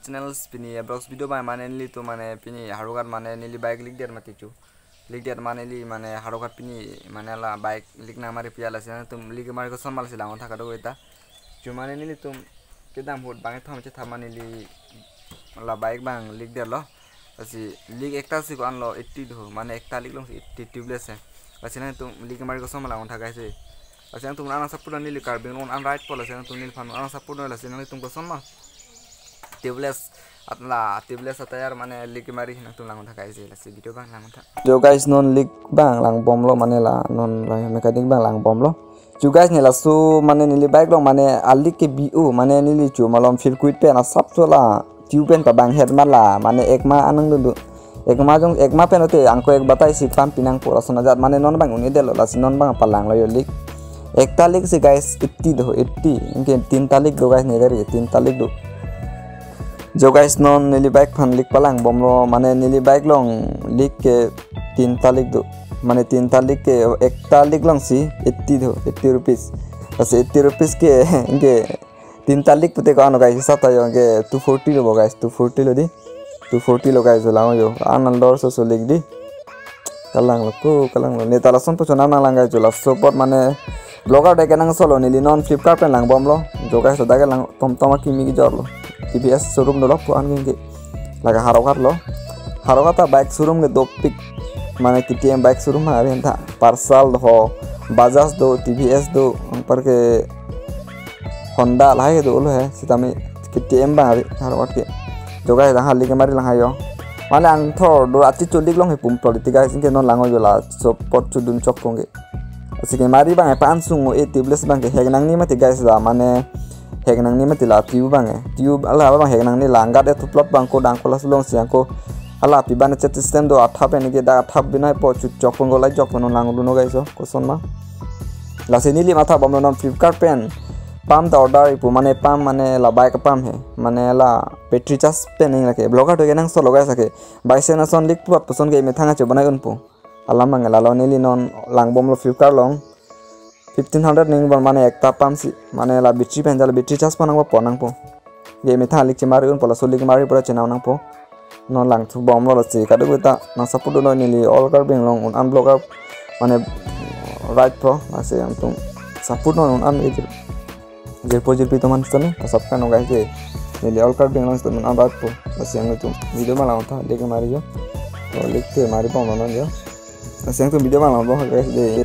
channel pini blogs video by manely to mane pini harugat mane nili bike lik der matichu lik der maneli mane harugat pini manela bike lik na mari piala sena tum lik mari ko samal sila on thaka do eta chumane nili tum kedam hot bang tham che thamane li la bike bang lik der lo asi lik ekta si ko anlo 80 do mane ekta lik long 80 tubeless hai asena tum lik mari ko samal on thaka se asena tum ana sapura nili carbon on an right pole asena tum nil fan ana sapura la asena tum ko samal tubeless atayar mane lik mari na tung lang thaka ise la se video bang lang tha jo guys non lik bang lang bom lo mane la non la mechanic bang lang bom lo jo guys ne la su mane nili bike lo mane alik ke bu mane nili chu malom circuit pe na sap so la tube pen pa bang head mala mane ekma anang du ekma pen ote angko ek batai si pam pinang pora sona jat mane non bang uni de lo la si non bang palang lo yo lik ek talik se guys 80 do 80 inke 3 talik do guys ne gari 3 talik do जो guys non नीली bike fun लिक पलांग बमलो माने नीली bike लोंग लिक के 3 तालिक दो माने 3 तालिक के एक तालिक लोंग सी 80 rupees बस 80 रुपीस के इनके 3 तालिक पुते का गाइस साता यो के 240 लो गाइस 240 लो दी 240 लो गाइस लाओ यो आनल डोर सो लिक दी कलांग लो नेता लसन पछो ना लांगा जो लसोपट माने ब्लॉगर दे केनंग सोलो नीली नॉन फ्लिपकार्ट पे लांग बमलो जो गाइस दागे लांग तम की mi jorlo TVS showroom dulu puan gini laga harokat bike showroom ke dopik mana KTM bike showroom hari entah Parsal do Bajaj do TVS do पर के Honda lah ke dulu है sitami KTM bang hari harokat ke जो guys dah hali kemari lang hayo mana ang thor do ati cholik long he pum politik guys inke non lango jola support chudun chok konge asike mari bang pan sungo e tubeless bang ke hegnang ni mati guys da mane hegnang ni mati la tube bang tube ala bang hegnang ni langgat e tuplot bang ko dang kolas long siang ko ala pi ban chat system do atha pe ni ke da atha binai po chu chok ko lai chok no lang lu no guys ko son ma la se ni li matha bam non Flipkart pen pam da order ipu mane pam mane la bike pam he mane la battery charge pe नहीं रखे blogger तो केनंग सो लगा सके bike से ना सोन लिक पुat पसन के me thanga che banai un pu ala mang la lo ni li non lang bom lo Flipkart long 1500 ning bon mane ekta pam si mane la battery pen jala battery charge panang po nang po ge me thalik che mari un pola solik mari pura che nang po non lang thu bom lo che ka du ta na support do ni li all car beng long un an blogger mane right pro ase am tum support non un an je pojir pi teman stone pasapkan no guys je ni all car beng long stone an right pro ase ang tum video malang tha lek mari jo to lek ke mari po non jo ase ang tum video malang bo guys je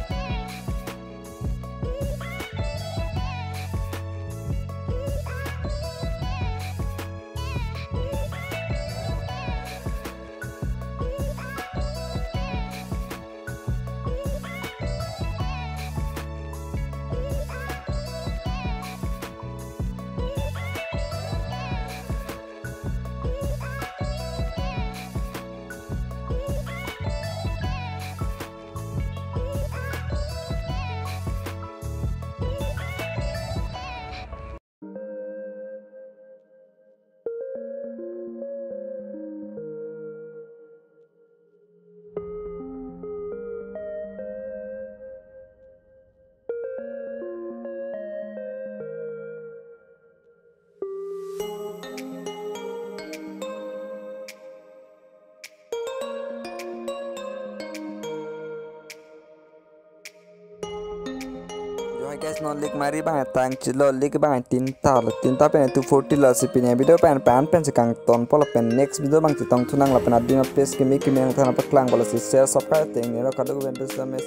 guys non lik mari bang tang chilo lik bang tinta pen 240 la si pinya video pen sekang ton pola pen next video bang tong tunang la pen adima pes ke mi ki meng thana pa klang bola si share subscribe teng ni ro kadu ben sa mes